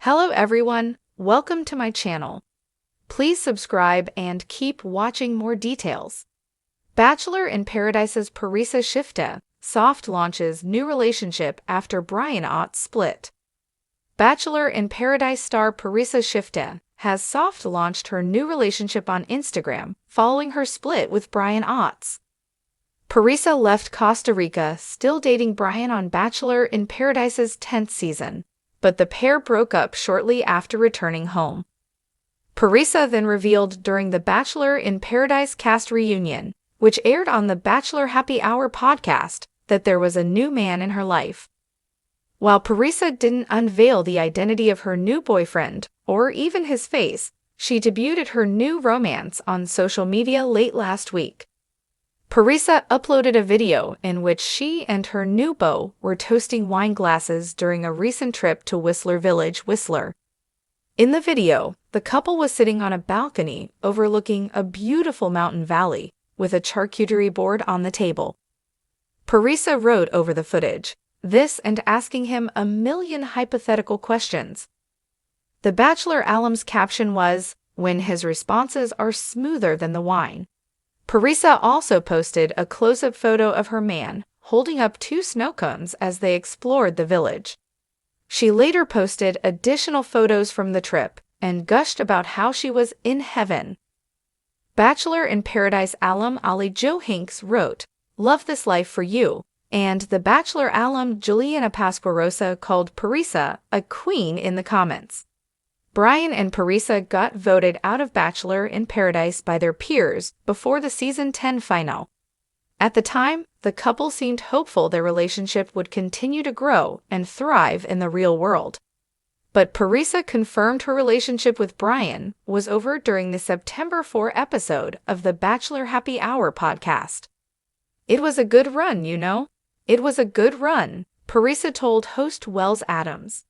Hello everyone, welcome to my channel. Please subscribe and keep watching more details. Bachelor in Paradise's Parisa Shifteh soft launches new relationship after Brian Autz split. Bachelor in Paradise star Parisa Shifteh has soft launched her new relationship on Instagram following her split with Brian Autz. Parisa left Costa Rica still dating Brian on Bachelor in Paradise's 10th season, but the pair broke up shortly after returning home. Parisa then revealed during the Bachelor in Paradise cast reunion, which aired on the Bachelor Happy Hour podcast, that there was a new man in her life. While Parisa didn't unveil the identity of her new boyfriend, or even his face, she debuted her new romance on social media late last week. Parisa uploaded a video in which she and her new beau were toasting wine glasses during a recent trip to Whistler Village, Whistler. In the video, the couple was sitting on a balcony overlooking a beautiful mountain valley with a charcuterie board on the table. Parisa wrote over the footage, this and asking him a million hypothetical questions. The Bachelor alum's caption was, "When his responses are smoother than the wine." Parisa also posted a close-up photo of her man holding up two snow cones as they explored the village. She later posted additional photos from the trip and gushed about how she was in heaven. Bachelor in Paradise alum Ali Jo Hinks wrote, "Love this life for you," and the Bachelor alum Juliana Pasquarosa called Parisa a queen in the comments. Brian and Parisa got voted out of Bachelor in Paradise by their peers before the season 10 final. At the time, the couple seemed hopeful their relationship would continue to grow and thrive in the real world. But Parisa confirmed her relationship with Brian was over during the September 4 episode of the Bachelor Happy Hour podcast. "It was a good run, you know. It was a good run," Parisa told host Wells Adams.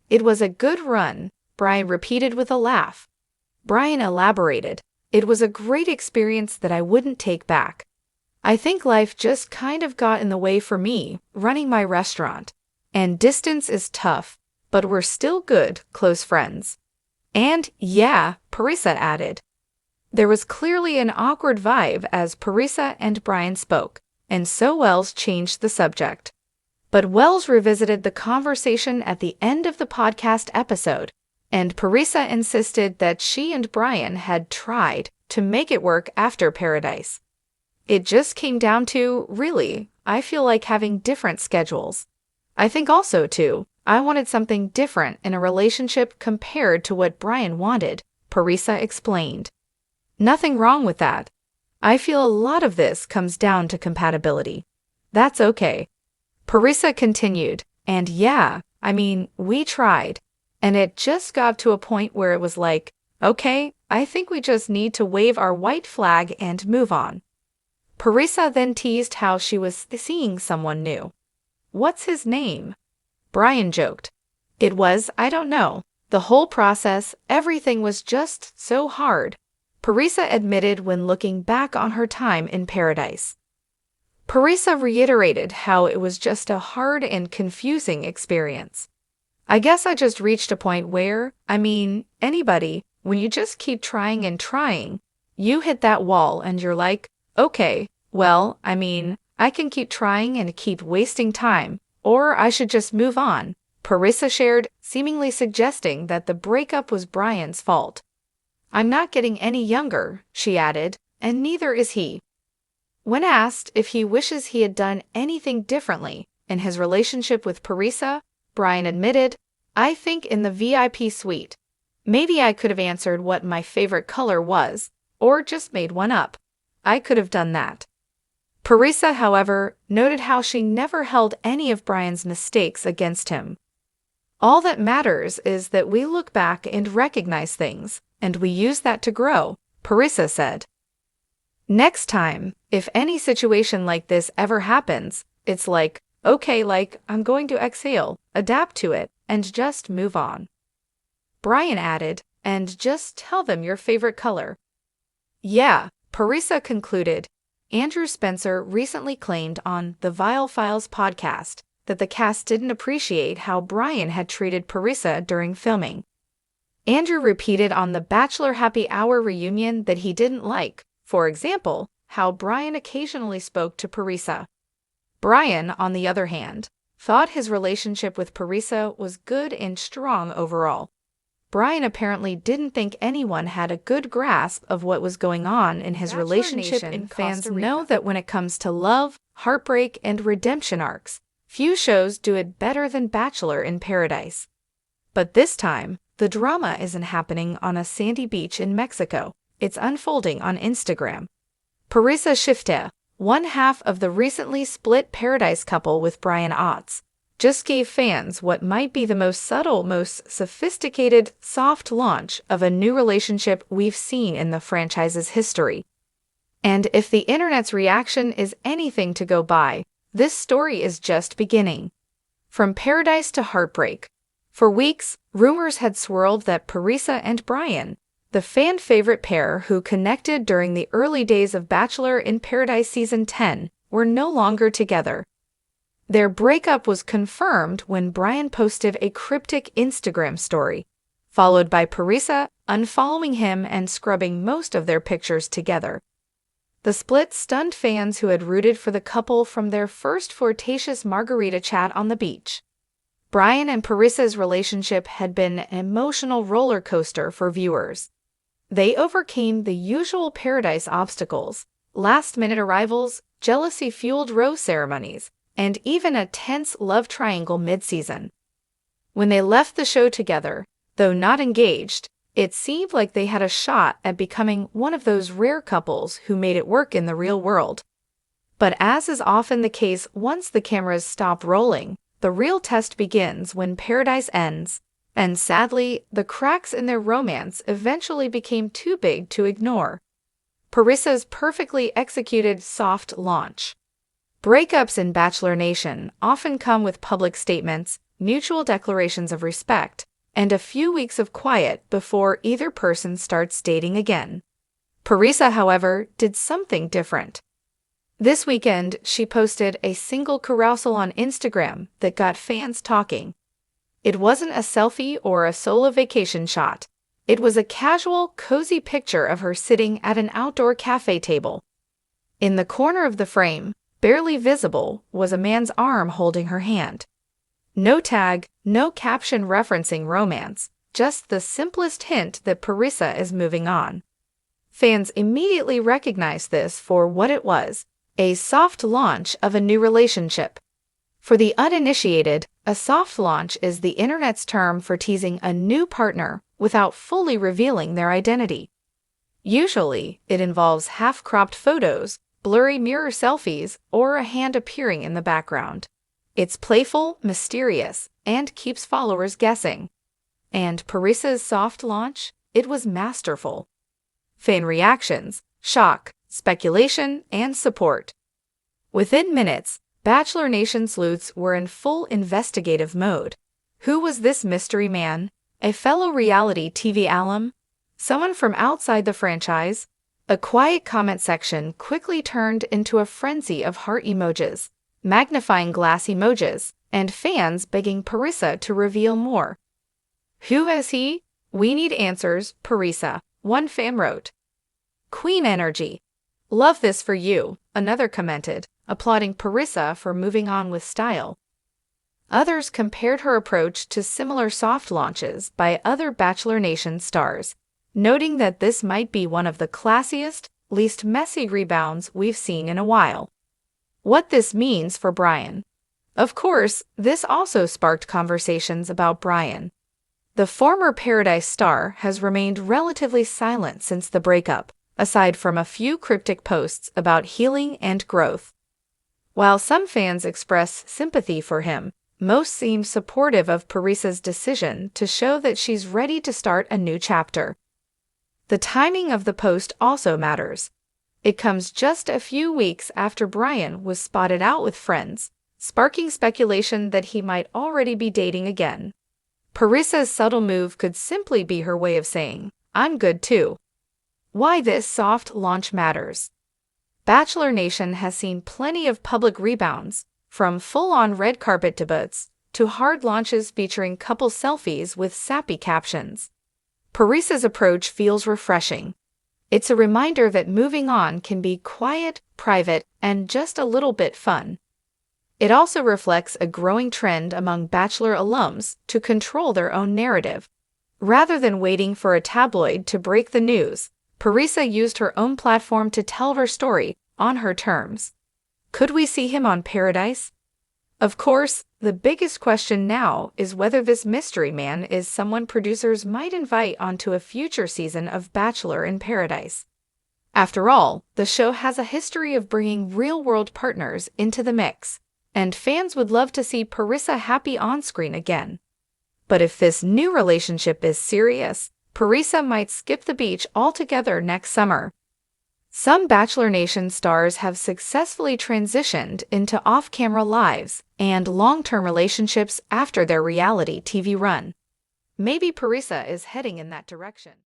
"It was a good run," Brian repeated with a laugh. Brian elaborated, "It was a great experience that I wouldn't take back. I think life just kind of got in the way for me, running my restaurant. And distance is tough, but we're still good, close friends." And yeah, Parisa added. There was clearly an awkward vibe as Parisa and Brian spoke, and so Wells changed the subject. But Wells revisited the conversation at the end of the podcast episode, and Parisa insisted that she and Brian had tried to make it work after Paradise. "It just came down to, really, I feel like having different schedules. I think also, too, I wanted something different in a relationship compared to what Brian wanted," Parisa explained. "Nothing wrong with that. I feel a lot of this comes down to compatibility. That's okay." Parisa continued, "And yeah, we tried. And it just got to a point where it was like, okay, I think we just need to wave our white flag and move on." Parisa then teased how she was seeing someone new. "What's his name?" Brian joked. I don't know. The whole process, everything was just so hard," Parisa admitted when looking back on her time in Paradise. Parisa reiterated how it was just a hard and confusing experience. "I guess I just reached a point where, anybody, when you just keep trying and trying, you hit that wall and you're like, okay, well, I can keep trying and keep wasting time, or I should just move on," Parisa shared, seemingly suggesting that the breakup was Brian's fault. "I'm not getting any younger," she added, "and neither is he." When asked if he wishes he had done anything differently in his relationship with Parisa, Brian admitted, "I think in the VIP suite. Maybe I could have answered what my favorite color was, or just made one up. I could have done that." Parisa, however, noted how she never held any of Brian's mistakes against him. "All that matters is that we look back and recognize things, and we use that to grow," Parisa said. "Next time, if any situation like this ever happens, it's like, okay, I'm going to exhale, adapt to it, and just move on." Brian added, "And just tell them your favorite color." "Yeah," Parisa concluded. Andrew Spencer recently claimed on the Vile Files podcast that the cast didn't appreciate how Brian had treated Parisa during filming. Andrew repeated on the Bachelor Happy Hour reunion that he didn't like, for example, how Brian occasionally spoke to Parisa. Brian, on the other hand, thought his relationship with Parisa was good and strong overall. Brian apparently didn't think anyone had a good grasp of what was going on in his relationship, and fans know that when it comes to love, heartbreak, and redemption arcs, few shows do it better than Bachelor in Paradise. But this time, the drama isn't happening on a sandy beach in Mexico. It's unfolding on Instagram. Parisa Shifteh, one half of the recently split Paradise couple with Brian Autz, just gave fans what might be the most subtle, most sophisticated, soft launch of a new relationship we've seen in the franchise's history. And if the internet's reaction is anything to go by, this story is just beginning. From Paradise to Heartbreak. For weeks, rumors had swirled that Parisa and Brian, the fan-favorite pair who connected during the early days of Bachelor in Paradise Season 10, were no longer together. Their breakup was confirmed when Brian posted a cryptic Instagram story, followed by Parisa unfollowing him and scrubbing most of their pictures together. The split stunned fans who had rooted for the couple from their first flirtatious margarita chat on the beach. Brian and Parisa's relationship had been an emotional roller coaster for viewers. They overcame the usual Paradise obstacles, last-minute arrivals, jealousy-fueled rose ceremonies, and even a tense love triangle mid-season. When they left the show together, though not engaged, it seemed like they had a shot at becoming one of those rare couples who made it work in the real world. But as is often the case once the cameras stop rolling, the real test begins when Paradise ends, and sadly, the cracks in their romance eventually became too big to ignore. Parisa's perfectly executed soft launch. Breakups in Bachelor Nation often come with public statements, mutual declarations of respect, and a few weeks of quiet before either person starts dating again. Parisa, however, did something different. This weekend, she posted a single carousel on Instagram that got fans talking. It wasn't a selfie or a solo vacation shot. It was a casual, cozy picture of her sitting at an outdoor cafe table. In the corner of the frame, barely visible, was a man's arm holding her hand. No tag, no caption referencing romance, just the simplest hint that Parisa is moving on. Fans immediately recognized this for what it was, a soft launch of a new relationship. For the uninitiated, a soft launch is the internet's term for teasing a new partner without fully revealing their identity. Usually, it involves half-cropped photos, blurry mirror selfies, or a hand appearing in the background. It's playful, mysterious, and keeps followers guessing. And Parisa's soft launch? It was masterful. Fan reactions, shock, speculation, and support. Within minutes, Bachelor Nation sleuths were in full investigative mode. Who was this mystery man? A fellow reality TV alum? Someone from outside the franchise? A quiet comment section quickly turned into a frenzy of heart emojis, magnifying glass emojis, and fans begging Parisa to reveal more. Who is he? We need answers, Parisa, one fan wrote. Queen energy. Love this for you, another commented, applauding Parisa for moving on with style. Others compared her approach to similar soft launches by other Bachelor Nation stars, noting that this might be one of the classiest, least messy rebounds we've seen in a while. What this means for Brian. Of course, this also sparked conversations about Brian. The former Paradise star has remained relatively silent since the breakup, aside from a few cryptic posts about healing and growth. While some fans express sympathy for him, most seem supportive of Parisa's decision to show that she's ready to start a new chapter. The timing of the post also matters. It comes just a few weeks after Brian was spotted out with friends, sparking speculation that he might already be dating again. Parisa's subtle move could simply be her way of saying, "I'm good too." Why this soft launch matters. Bachelor Nation has seen plenty of public rebounds, From full-on red carpet debuts to hard launches featuring couple selfies with sappy captions. Parisa's approach feels refreshing. It's a reminder that moving on can be quiet, private, and just a little bit fun. It also reflects a growing trend among Bachelor alums to control their own narrative. Rather than waiting for a tabloid to break the news, Parisa used her own platform to tell her story on her terms. Could we see him on Paradise? Of course, the biggest question now is whether this mystery man is someone producers might invite onto a future season of Bachelor in Paradise. After all, the show has a history of bringing real-world partners into the mix, and fans would love to see Parisa happy on-screen again. But if this new relationship is serious, Parisa might skip the beach altogether next summer. Some Bachelor Nation stars have successfully transitioned into off-camera lives and long-term relationships after their reality TV run. Maybe Parisa is heading in that direction.